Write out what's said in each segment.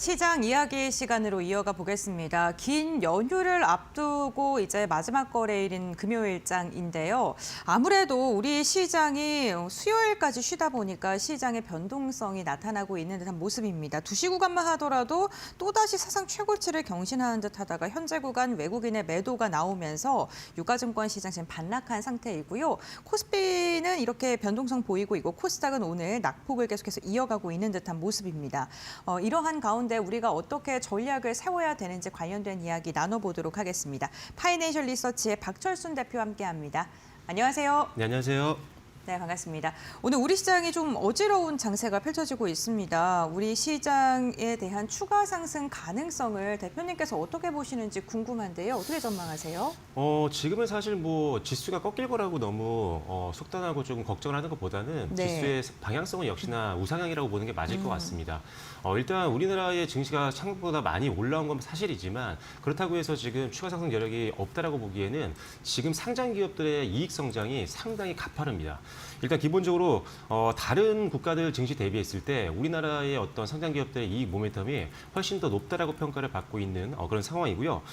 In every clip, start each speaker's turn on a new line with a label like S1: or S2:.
S1: 시장 이야기 시간으로 이어가 보겠습니다. 긴 연휴를 앞두고 이제 마지막 거래일인 금요일장인데요. 아무래도 우리 시장이 수요일까지 쉬다 보니까 시장의 변동성이 나타나고 있는 듯한 모습입니다. 2시 구간만 하더라도 또다시 사상 최고치를 경신하는 듯하다가 현재 구간 외국인의 매도가 나오면서 유가증권 시장 지금 반락한 상태이고요. 코스피는 이렇게 변동성 보이고 있고 코스닥은 오늘 낙폭을 계속해서 이어가고 있는 듯한 모습입니다. 이러한 가운데 우리가 어떻게 전략을 세워야 되는지 관련된 이야기 나눠보도록 하겠습니다. 파이낸셜 리서치의 박철순 대표와 함께합니다. 안녕하세요.
S2: 네, 안녕하세요.
S1: 네, 반갑습니다. 오늘 우리 시장이 좀 어지러운 장세가 펼쳐지고 있습니다. 우리 시장에 대한 추가 상승 가능성을 대표님께서 어떻게 보시는지 궁금한데요. 어떻게 전망하세요?
S2: 지금은 사실 뭐 지수가 꺾일 거라고 너무 속단하고 조금 걱정을 하는 것보다는
S1: 네.
S2: 지수의 방향성은 역시나 우상향이라고 보는 게 맞을 것 같습니다. 일단 우리나라의 증시가 생각보다 많이 올라온 건 사실이지만 그렇다고 해서 지금 추가 상승 여력이 없다라고 보기에는 지금 상장 기업들의 이익 성장이 상당히 가파릅니다. 일단 기본적으로 다른 국가들 증시 대비했을 때 우리나라의 어떤 상장 기업들의 이익 모멘텀이 훨씬 더 높다라고 평가를 받고 있는 그런 상황이고요.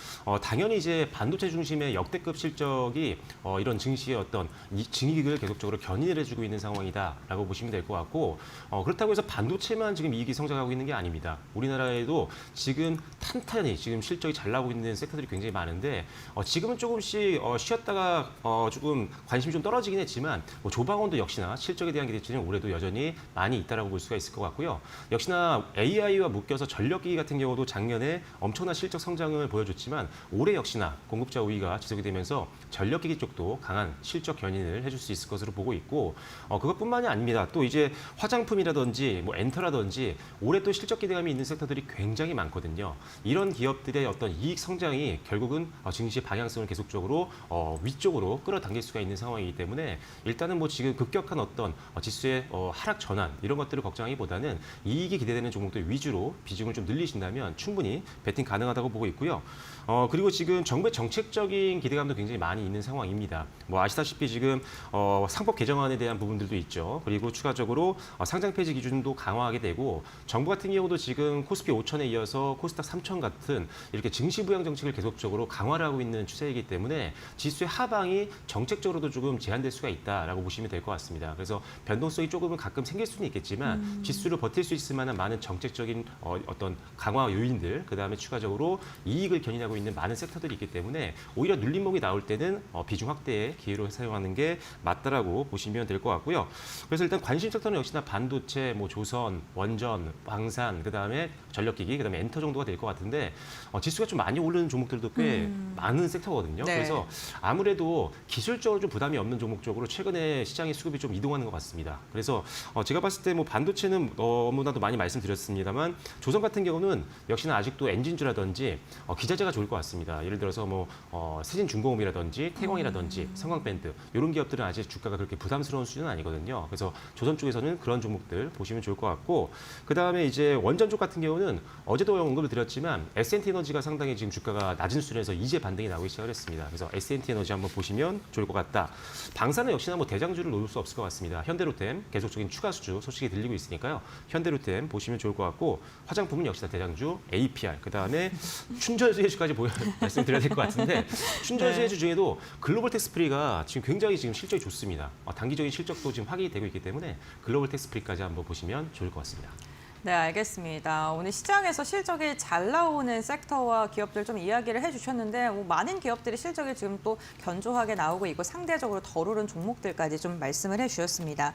S2: 당연히 이제 반도체 중심의 역대급 실적이 이런 증시의 어떤 증이익을 계속적으로 견인을 해주고 있는 상황이다라고 보시면 될 것 같고 그렇다고 해서 반도체만 지금 이익이 성장하고 있는 게 아닙니다. 우리나라에도 지금 탄탄히 지금 실적이 잘 나오고 있는 섹터들이 굉장히 많은데 지금은 조금씩 쉬었다가 조금 관심이 좀 떨어지긴 했지만 조방원도 역시나 실적에 대한 기대치는 올해도 여전히 많이 있다라고 볼 수가 있을 것 같고요. 역시나 AI와 묶여서 전력기기 같은 경우도 작년에 엄청난 실적 성장을 보여줬지만 올해 역시나 공급자 우위가 지속이 되면서 전력기기 쪽도 강한 실적 견인을 해줄 수 있을 것으로 보고 있고 그것뿐만이 아닙니다. 또 이제 화장품이라든지 뭐 엔터라든지 올해 또 실적 기대감이 있는 섹터들이 굉장히 많거든요. 이런 기업들의 어떤 이익 성장이 결국은 증시 방향성을 계속적으로 위쪽으로 끌어당길 수가 있는 상황이기 때문에 일단은 뭐 지금 급격한 어떤 지수의 하락 전환 이런 것들을 걱정하기보다는 이익이 기대되는 종목들 위주로 비중을 좀 늘리신다면 충분히 베팅 가능하다고 보고 있고요. 그리고 지금 정부의 정책적인 기대감도 굉장히 많이 있는 상황입니다. 뭐 아시다시피 지금 상법 개정안에 대한 부분들도 있죠. 그리고 추가적으로 상장 폐지 기준도 강화하게 되고 정부 같은 경우도 지금 코스피 5천에 이어서 코스닥 3천 같은 이렇게 증시 부양 정책을 계속적으로 강화를 하고 있는 추세이기 때문에 지수의 하방이 정책적으로도 조금 제한될 수가 있다라고 보시면 될 것 같습니다. 그래서 변동성이 조금은 가끔 생길 수는 있겠지만 지수를 버틸 수 있을 만한 많은 정책적인 어떤 강화 요인들 그다음에 추가적으로 이익을 견인하고 있는 많은 섹터들이 있기 때문에 오히려 눌림목이 나올 때는 비중 확대의 기회로 사용하는 게 맞다라고 보시면 될 것 같고요. 그래서 일단 관심 섹터는 역시나 반도체, 뭐 조선, 원전, 방산, 그다음에 전력기기, 그다음에 엔터 정도가 될 것 같은데 지수가 좀 많이 오르는 종목들도 꽤 많은 섹터거든요.
S1: 네.
S2: 그래서 아무래도 기술적으로 좀 부담이 없는 종목 쪽으로 최근에 시장의 수급이 좀 이동하는 것 같습니다. 그래서 제가 봤을 때 뭐 반도체는 너무나도 많이 말씀드렸습니다만 조선 같은 경우는 역시나 아직도 엔진주라든지 기자재가 좋을 것 같습니다. 예를 들어서 뭐 세진중공업이라든지 태광이라든지 성광밴드 이런 기업들은 아직 주가가 그렇게 부담스러운 수준은 아니거든요. 그래서 조선 쪽에서는 그런 종목들 보시면 좋을 것 같고 그다음에 이제 원전 쪽 같은 경우는 어제도 언급을 드렸지만 S&T에너지가 상당히 지금 주가가 낮은 수준에서 이제 반등이 나오기 시작을 했습니다. 그래서 S&T에너지 한번 보시면 좋을 것 같다. 방사는 역시나 뭐 대장주를 놓을 수 없을 것 같습니다. 현대로템 계속적인 추가 수주 소식이 들리고 있으니까요. 현대로템 보시면 좋을 것 같고 화장품은 역시나 대장주 APR 그다음에 춘전수 해주까지 말씀드려야 될 것 같은데 춘전수 해주 중에도 글로벌 텍스프리가 지금 굉장히 지금 실적이 좋습니다. 단기적인 실적도 지금 확인이 되고 있기 때문에 글로벌 텍스프리까지 한번 보시면 좋을 것 같습니다.
S1: 네, 알겠습니다. 오늘 시장에서 실적이 잘 나오는 섹터와 기업들 좀 이야기를 해주셨는데 많은 기업들이 실적이 지금 또 견조하게 나오고 있고 상대적으로 덜 오른 종목들까지 좀 말씀을 해주셨습니다.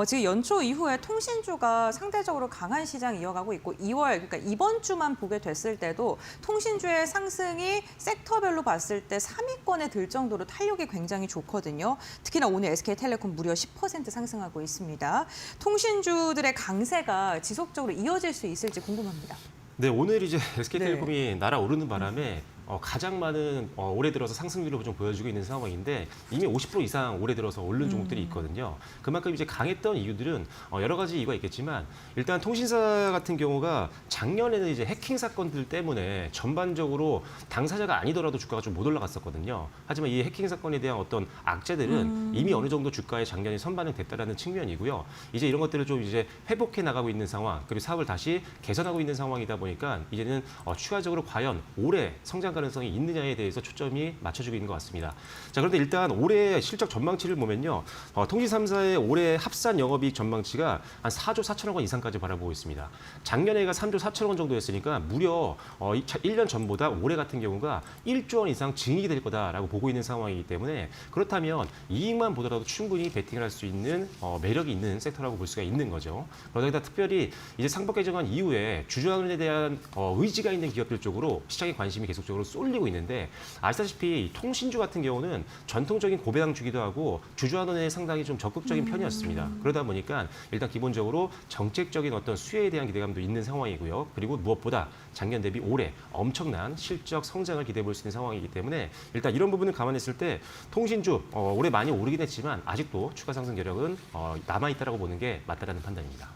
S1: 지금 연초 이후에 통신주가 상대적으로 강한 시장 이어가고 있고 2월, 그러니까 이번 주만 보게 됐을 때도 통신주의 상승이 섹터별로 봤을 때 3위권에 들 정도로 탄력이 굉장히 좋거든요. 특히나 오늘 SK텔레콤 무려 10% 상승하고 있습니다. 통신주들의 강세가 지속적으로 이어질 수 있을지 궁금합니다.
S2: 네, 오늘 이제 SK텔레콤이 날아오르는 바람에 가장 많은 올해 들어서 상승률을 좀 보여주고 있는 상황인데 이미 50% 이상 올해 들어서 오른 종목들이 있거든요. 그만큼 이제 강했던 이유들은 여러 가지 이유가 있겠지만 일단 통신사 같은 경우가 작년에는 이제 해킹 사건들 때문에 전반적으로 당사자가 아니더라도 주가가 좀 못 올라갔었거든요. 하지만 이 해킹 사건에 대한 어떤 악재들은 이미 어느 정도 주가에 작년에 선반영됐다라는 측면이고요. 이제 이런 것들을 좀 이제 회복해 나가고 있는 상황, 그리고 사업을 다시 개선하고 있는 상황이다 보니까 이제는 추가적으로 과연 올해 성장 가능성이 있느냐에 대해서 초점이 맞춰지고 있는 것 같습니다. 자, 그런데 일단 올해 실적 전망치를 보면요. 통신 3사의 올해 합산 영업이익 전망치가 한 4조 4천억 원 이상까지 바라보고 있습니다. 작년에가 3조 4천억 원 정도였으니까 무려 1년 전보다 올해 같은 경우가 1조 원 이상 증액이 될 거다라고 보고 있는 상황이기 때문에 그렇다면 이익만 보더라도 충분히 베팅을 할 수 있는 매력이 있는 섹터라고 볼 수가 있는 거죠. 그러다 특별히 이제 상법 개정안 이후에 주주환원에 대한 의지가 있는 기업들 쪽으로 시장의 관심이 계속적으로 쏠리고 있는데 아시다시피 통신주 같은 경우는 전통적인 고배당주기도 하고 주주환원에 상당히 좀 적극적인 편이었습니다. 그러다 보니까 일단 기본적으로 정책적인 어떤 수혜에 대한 기대감도 있는 상황이고요. 그리고 무엇보다 작년 대비 올해 엄청난 실적 성장을 기대해 볼 수 있는 상황이기 때문에 일단 이런 부분을 감안했을 때 통신주 올해 많이 오르긴 했지만 아직도 추가 상승 여력은 남아있다라고 보는 게 맞다라는 판단입니다.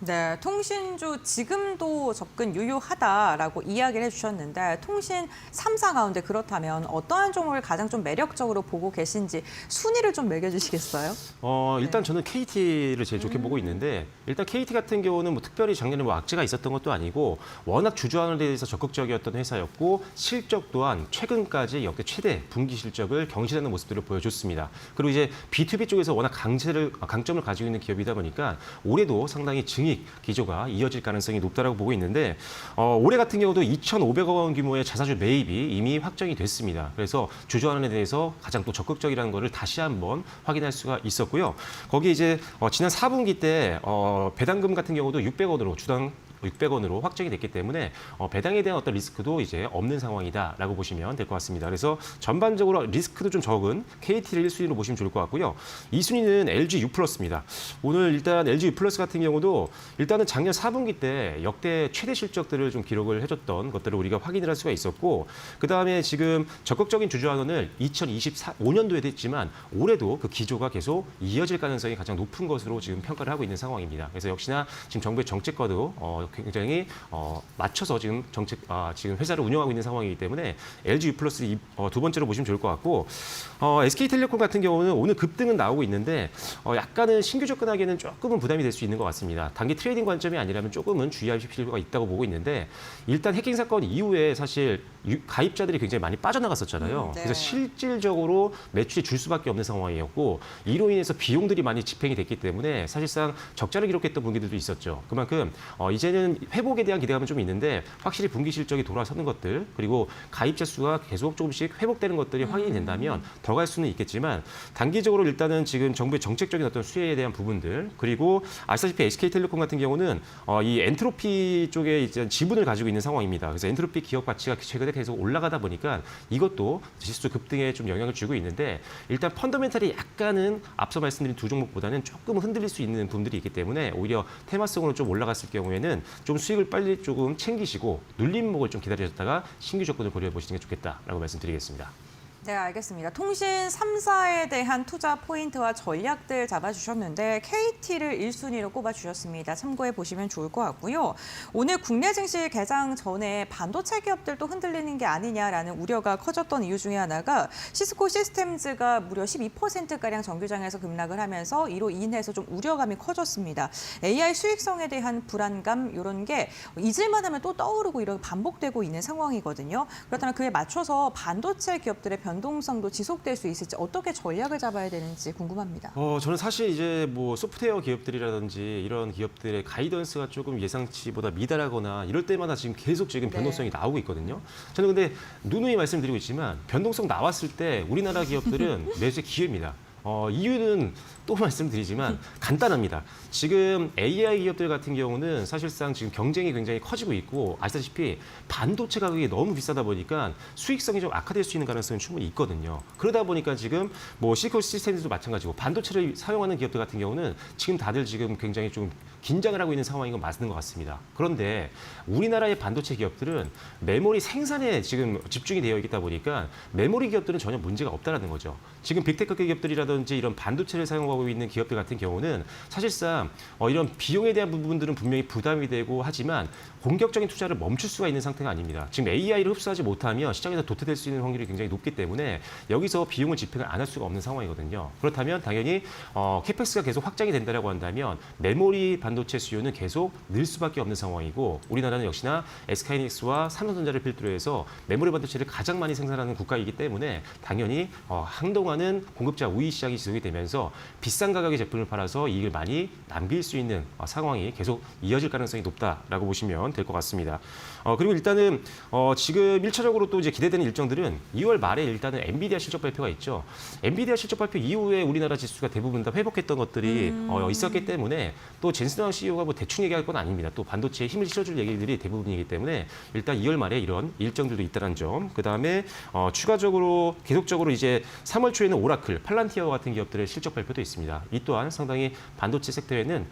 S1: 네, 통신주 지금도 접근 유효하다라고 이야기를 해주셨는데 통신 3사 가운데 그렇다면 어떠한 종목을 가장 좀 매력적으로 보고 계신지 순위를 좀 매겨주시겠어요?
S2: 일단 저는 KT를 제일 좋게 보고 있는데 일단 KT 같은 경우는 뭐 특별히 작년에 뭐 악재가 있었던 것도 아니고 워낙 주주환원에 대해서 적극적이었던 회사였고 실적 또한 최근까지 역대 최대 분기 실적을 경신하는 모습들을 보여줬습니다. 그리고 이제 B2B 쪽에서 워낙 강점을 가지고 있는 기업이다 보니까 올해도 상당히 증익 기조가 이어질 가능성이 높다라고 보고 있는데 올해 같은 경우도 2,500억 원 규모의 자사주 매입이 이미 확정이 됐습니다. 그래서 주주환원에 대해서 가장 또 적극적이라는 것을 다시 한번 확인할 수가 있었고요. 거기 이제 지난 4분기 때 배당금 같은 경우도 600원으로 주당 600원으로 확정이 됐기 때문에 배당에 대한 어떤 리스크도 이제 없는 상황이다라고 보시면 될 것 같습니다. 그래서 전반적으로 리스크도 좀 적은 KT를 1순위로 보시면 좋을 것 같고요. 2순위는 LG U+입니다. 오늘 일단 LG U+ 같은 경우도 일단은 작년 4분기 때 역대 최대 실적들을 좀 기록을 해줬던 것들을 우리가 확인을 할 수가 있었고 그다음에 지금 적극적인 주주환원을 2025년도에 됐지만 올해도 그 기조가 계속 이어질 가능성이 가장 높은 것으로 지금 평가를 하고 있는 상황입니다. 그래서 역시나 지금 정부의 정책과도 굉장히 맞춰서 지금 지금 회사를 운영하고 있는 상황이기 때문에 LG U+를 두 번째로 보시면 좋을 것 같고 SK텔레콤 같은 경우는 오늘 급등은 나오고 있는데 약간은 신규 접근하기에는 조금은 부담이 될 수 있는 것 같습니다. 단기 트레이딩 관점이 아니라면 조금은 주의할 필요가 있다고 보고 있는데 일단 해킹 사건 이후에 사실 가입자들이 굉장히 많이 빠져나갔었잖아요.
S1: 네.
S2: 그래서 실질적으로 매출이 줄 수밖에 없는 상황이었고 이로 인해서 비용들이 많이 집행이 됐기 때문에 사실상 적자를 기록했던 분기들도 있었죠. 그만큼 이제는 회복에 대한 기대감은 좀 있는데 확실히 분기 실적이 돌아서는 것들 그리고 가입자 수가 계속 조금씩 회복되는 것들이 확인이 된다면 더 갈 수는 있겠지만 단기적으로 일단은 지금 정부의 정책적인 어떤 수혜에 대한 부분들 그리고 아시다시피 SK텔레콤 같은 경우는 이 엔트로피 쪽에 이제 지분을 가지고 있는 상황입니다. 그래서 엔트로피 기업 가치가 최근에 계속 올라가다 보니까 이것도 지수 급등에 좀 영향을 주고 있는데 일단 펀더멘탈이 약간은 앞서 말씀드린 두 종목보다는 조금 흔들릴 수 있는 부분들이 있기 때문에 오히려 테마성으로 좀 올라갔을 경우에는 좀 수익을 빨리 조금 챙기시고 눌림목을 좀 기다리셨다가 신규 접근을 고려해 보시는 게 좋겠다라고 말씀드리겠습니다.
S1: 네, 알겠습니다. 통신 3사에 대한 투자 포인트와 전략들 잡아주셨는데 KT를 1순위로 꼽아주셨습니다. 참고해 보시면 좋을 것 같고요. 오늘 국내 증시 개장 전에 반도체 기업들도 흔들리는 게 아니냐라는 우려가 커졌던 이유 중에 하나가 시스코 시스템즈가 무려 12%가량 정규장에서 급락을 하면서 이로 인해서 좀 우려감이 커졌습니다. AI 수익성에 대한 불안감 이런 게 잊을만 하면 또 떠오르고 이런 반복되고 있는 상황이거든요. 그렇다면 그에 맞춰서 반도체 기업들의 변동성도 지속될 수 있을지 어떻게 전략을 잡아야 되는지 궁금합니다.
S2: 저는 사실 이제 뭐 소프트웨어 기업들이라든지 이런 기업들의 가이던스가 조금 예상치보다 미달하거나 이럴 때마다 지금 계속 변동성이 나오고 있거든요. 저는 근데 누누이 말씀드리고 있지만 변동성 나왔을 때 우리나라 기업들은 매수의 기회입니다. 이유는 또 말씀드리지만 간단합니다. 지금 AI 기업들 같은 경우는 사실상 지금 경쟁이 굉장히 커지고 있고 아시다시피 반도체 가격이 너무 비싸다 보니까 수익성이 좀 악화될 수 있는 가능성이 충분히 있거든요. 그러다 보니까 지금 뭐 시리콘 시스템도 마찬가지고 반도체를 사용하는 기업들 같은 경우는 지금 다들 지금 굉장히 좀 긴장을 하고 있는 상황인 건 맞는 것 같습니다. 그런데 우리나라의 반도체 기업들은 메모리 생산에 지금 집중이 되어 있다 보니까 메모리 기업들은 전혀 문제가 없다라는 거죠. 지금 빅테크 기업들이라든지 이런 반도체를 사용하고 있는 기업들 같은 경우는 사실상 이런 비용에 대한 부분들은 분명히 부담이 되고 하지만 공격적인 투자를 멈출 수가 있는 상태가 아닙니다. 지금 AI를 흡수하지 못하면 시장에서 도태될 수 있는 확률이 굉장히 높기 때문에 여기서 비용을 집행을 안 할 수가 없는 상황이거든요. 그렇다면 당연히 캐펙스가 계속 확장이 된다고 한다면 메모리 반도체 수요는 계속 늘 수밖에 없는 상황이고 우리나라는 역시나 SK하이닉스와 삼성전자를 필두로 해서 메모리 반도체를 가장 많이 생산하는 국가이기 때문에 당연히 한동안은 공급자 우위 시장이 지속이 되면서 비싼 가격의 제품을 팔아서 이익을 많이 남길 수 있는 상황이 계속 이어질 가능성이 높다라고 보시면 될 것 같습니다. 그리고 일단은 지금 1차적으로 또 이제 기대되는 일정들은 2월 말에 일단은 엔비디아 실적 발표가 있죠. 엔비디아 실적 발표 이후에 우리나라 지수가 대부분 다 회복했던 것들이 있었기 때문에 또 젠슨 CEO가 뭐 대충 얘기할 건 아닙니다. 또 반도체에 힘을 실어줄 얘기들이 대부분이기 때문에 일단 2월 말에 이런 일정들도 있다는 점. 그다음에 추가적으로 계속적으로 이제 3월 초에는 오라클, 팔란티어 같은 기업들의 실적 발표도 있습니다. 이 또한 상당히 반도체 섹터에는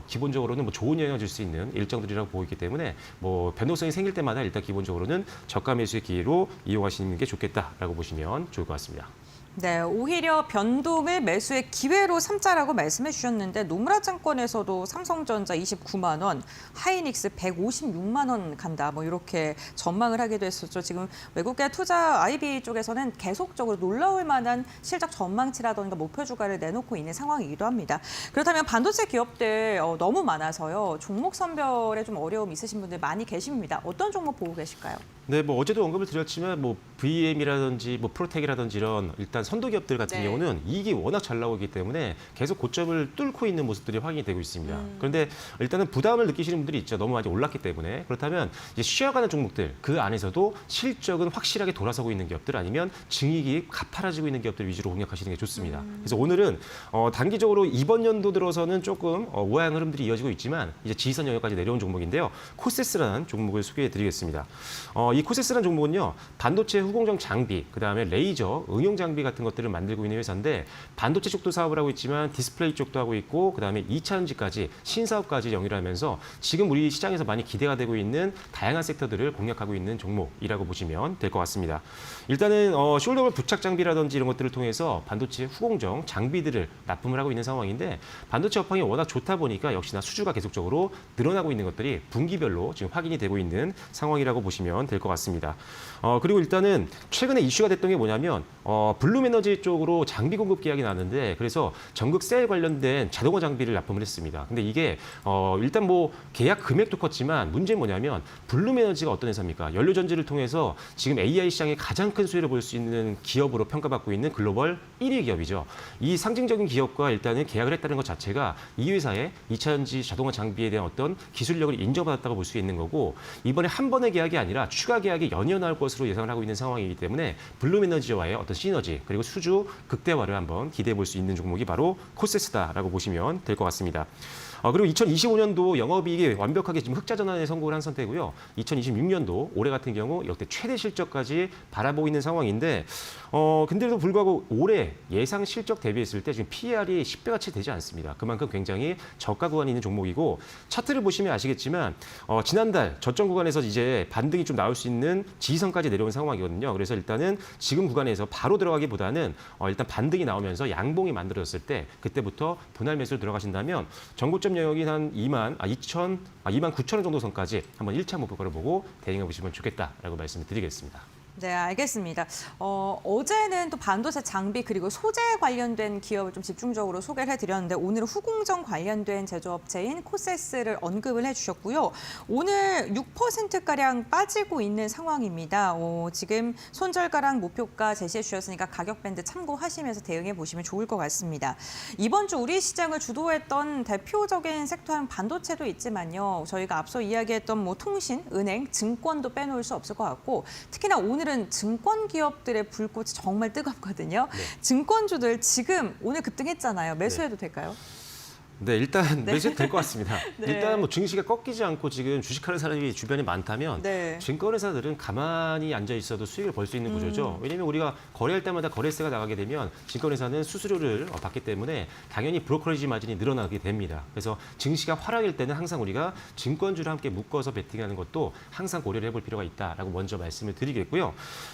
S2: 기본적으로는 뭐 좋은 영향을 줄 수 있는 일정들이라고 보이기 때문에 뭐 변동성이 생길 때마다 일단 기본적으로는 저가 매수의 기회로 이용하시는 게 좋겠다라고 보시면 좋을 것 같습니다.
S1: 네, 오히려 변동을 매수의 기회로 삼자라고 말씀해 주셨는데 노무라 증권에서도 삼성전자 29만 원, 하이닉스 156만 원 간다. 뭐 이렇게 전망을 하기도 했었죠. 지금 외국계 투자 IB 쪽에서는 계속적으로 놀라울 만한 실적 전망치라던가 목표 주가를 내놓고 있는 상황이기도 합니다. 그렇다면 반도체 기업들 너무 많아서요. 종목 선별에 좀 어려움 있으신 분들 많이 계십니다. 어떤 종목 보고 계실까요?
S2: 네, 뭐 어제도 언급을 드렸지만 뭐 VM이라든지 뭐 프로텍이라든지 이런 일단 선도 기업들 같은
S1: 네.
S2: 경우는 이익이 워낙 잘 나오기 때문에 계속 고점을 뚫고 있는 모습들이 확인이 되고 있습니다. 그런데 일단은 부담을 느끼시는 분들이 있죠. 너무 많이 올랐기 때문에. 그렇다면 이제 쉬어가는 종목들 그 안에서도 실적은 확실하게 돌아서고 있는 기업들 아니면 증익이 가파라지고 있는 기업들 위주로 공략하시는 게 좋습니다. 그래서 오늘은 단기적으로 이번 연도 들어서는 조금 우아한 흐름들이 이어지고 있지만 이제 지지선 영역까지 내려온 종목인데요. 코세스라는 종목을 소개해드리겠습니다. 이 코세스라는 종목은요. 반도체 후공정 장비, 그다음에 레이저, 응용 장비 같은 것들을 만들고 있는 회사인데 반도체 쪽도 사업을 하고 있지만 디스플레이 쪽도 하고 있고 그다음에 2차 전지까지 신사업까지 영위하면서 지금 우리 시장에서 많이 기대가 되고 있는 다양한 섹터들을 공략하고 있는 종목이라고 보시면 될 것 같습니다. 일단은 숄더블 부착 장비라든지 이런 것들을 통해서 반도체 후공정 장비들을 납품을 하고 있는 상황인데 반도체 업황이 워낙 좋다 보니까 역시나 수주가 계속적으로 늘어나고 있는 것들이 분기별로 지금 확인이 되고 있는 상황이라고 보시면 될 것 같습니다. 그리고 일단은 최근에 이슈가 됐던 게 뭐냐면 블룸에너지 쪽으로 장비 공급 계약이 나왔는데 그래서 전극 셀 관련된 자동화 장비를 납품을 했습니다. 근데 이게 일단 뭐 계약 금액도 컸지만 문제는 뭐냐면 블룸에너지가 어떤 회사입니까? 연료전지를 통해서 지금 AI 시장에 가장 큰 수혜를 볼 수 있는 기업으로 평가받고 있는 글로벌 1위 기업이죠. 이 상징적인 기업과 일단은 계약을 했다는 것 자체가 이 회사의 2차전지 자동화 장비에 대한 어떤 기술력을 인정받았다고 볼 수 있는 거고 이번에 한 번의 계약이 아니라 추가 계약이 연이어 나올 것으로 예상을 하고 있는 상황이기 때문에 블룸에너지와의 어떤 시너지 그리고 수주 극대화를 한번 기대해 볼 수 있는 종목이 바로 코세스다라고 보시면 될 것 같습니다. 그리고 2025년도 영업이익이 완벽하게 지금 흑자 전환에 성공을 한 상태고요. 2026년도 올해 같은 경우 역대 최대 실적까지 바라보고 있는 상황인데 근데도 불구하고 올해 예상 실적 대비했을 때 지금 PER이 10배가 채 되지 않습니다. 그만큼 굉장히 저가 구간이 있는 종목이고 차트를 보시면 아시겠지만 지난달 저점 구간에서 이제 반등이 좀 나올 수 있는 지지선까지 내려온 상황이거든요. 그래서 일단은 지금 구간에서 바로 들어가기보다는 일단 반등이 나오면서 양봉이 만들어졌을 때 그때부터 분할 매수를 들어가신다면 전고점 영역이 한 2만 9천 원 정도 선까지 한번 1차 목표가를 보고 대응해 보시면 좋겠다라고 말씀을 드리겠습니다.
S1: 네, 알겠습니다. 어제는 또 반도체 장비 그리고 소재 관련된 기업을 좀 집중적으로 소개를 해드렸는데 오늘은 후공정 관련된 제조업체인 코세스를 언급을 해주셨고요. 오늘 6%가량 빠지고 있는 상황입니다. 지금 손절가랑 목표가 제시해 주셨으니까 가격 밴드 참고하시면서 대응해 보시면 좋을 것 같습니다. 이번 주 우리 시장을 주도했던 대표적인 섹터는 반도체도 있지만요. 저희가 앞서 이야기했던 뭐 통신, 은행, 증권도 빼놓을 수 없을 것 같고 특히나 오늘 오늘은 증권 기업들의 불꽃이 정말 뜨겁거든요.
S2: 네.
S1: 증권주들 지금 오늘 급등했잖아요. 매수해도 될까요?
S2: 네, 일단 매수해도 될 것 같습니다.
S1: 네.
S2: 일단 뭐 증시가 꺾이지 않고 지금 주식하는 사람이 주변에 많다면
S1: 네.
S2: 증권회사들은 가만히 앉아 있어도 수익을 벌 수 있는 구조죠. 왜냐하면 우리가 거래할 때마다 거래세가 나가게 되면 증권회사는 수수료를 받기 때문에 당연히 브로커리지 마진이 늘어나게 됩니다. 그래서 증시가 하락일 때는 항상 우리가 증권주를 함께 묶어서 베팅하는 것도 항상 고려를 해볼 필요가 있다라고 먼저 말씀을 드리겠고요.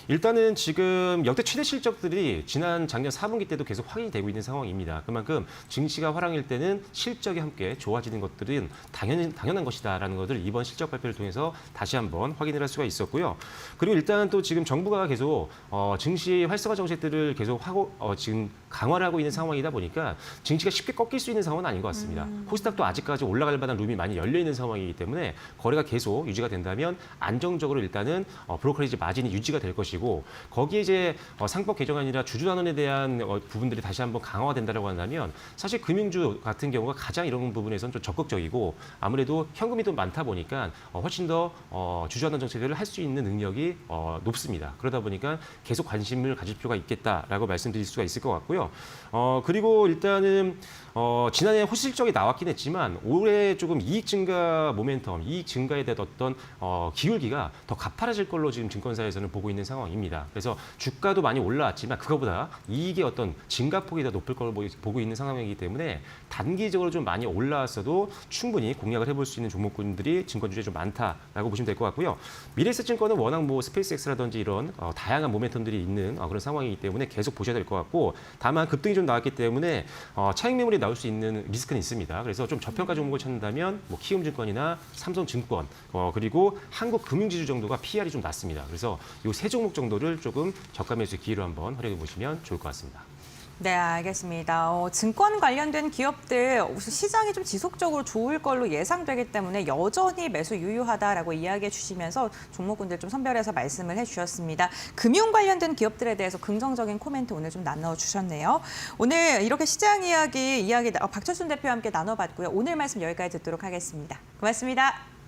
S2: 일단은 지금 역대 최대 실적들이 지난 작년 4분기 때도 계속 확인이 되고 있는 상황입니다. 그만큼 증시가 하락일 때는 실적이 함께 좋아지는 것들은 당연한 것이다라는 것을 이번 실적 발표를 통해서 다시 한번 확인을 할 수가 있었고요. 그리고 일단 또 지금 정부가 계속 증시 활성화 정책들을 계속 하고 지금 강화를 하고 있는 상황이다 보니까 증시가 쉽게 꺾일 수 있는 상황은 아닌 것 같습니다. 코스닥도 아직까지 올라갈 만한 룸이 많이 열려 있는 상황이기 때문에 거래가 계속 유지가 된다면 안정적으로 일단은 브로커리지 마진이 유지가 될 것이고 거기에 이제 상법 개정안이나 주주환원에 대한 부분들이 다시 한번 강화가 된다고 한다면 사실 금융주 같은 경우가 가장 이런 부분에서는 좀 적극적이고 아무래도 현금이 더 많다 보니까 훨씬 더 주주환원 정책을 할 수 있는 능력이 높습니다. 그러다 보니까 계속 관심을 가질 필요가 있겠다라고 말씀드릴 수가 있을 것 같고요. 그리고 일단은 지난해 호실적이 나왔긴 했지만 올해 조금 이익 증가 모멘텀, 이익 증가에 대한 어떤 기울기가 더 가파라질 걸로 지금 증권사에서는 보고 있는 상황입니다. 그래서 주가도 많이 올라왔지만 그거보다 이익의 어떤 증가폭이 더 높을 걸로 보고 있는 상황이기 때문에 단기적으로 좀 많이 올라왔어도 충분히 공략을 해볼 수 있는 종목군들이 증권주에 좀 많다라고 보시면 될 것 같고요. 미래에셋증권은 워낙 뭐 스페이스X라든지 이런 다양한 모멘텀들이 있는 그런 상황이기 때문에 계속 보셔야 될 것 같고 다만 급등이 좀 나왔기 때문에 차익 매물이 나올 수 있는 리스크는 있습니다. 그래서 좀 저평가 종목을 찾는다면 뭐 키움증권이나 삼성증권 그리고 한국금융지주 정도가 PR이 좀 낮습니다. 그래서 이 세 종목 정도를 조금 저가 매수 기회로 한번 활용해 보시면 좋을 것 같습니다.
S1: 네, 알겠습니다. 증권 관련된 기업들 시장이 좀 지속적으로 좋을 걸로 예상되기 때문에 여전히 매수 유효하다라고 이야기해 주시면서 종목군들 좀 선별해서 말씀을 해주셨습니다. 금융 관련된 기업들에 대해서 긍정적인 코멘트 오늘 좀 나눠주셨네요. 오늘 이렇게 시장 이야기 박철순 대표와 함께 나눠봤고요. 오늘 말씀 여기까지 듣도록 하겠습니다. 고맙습니다.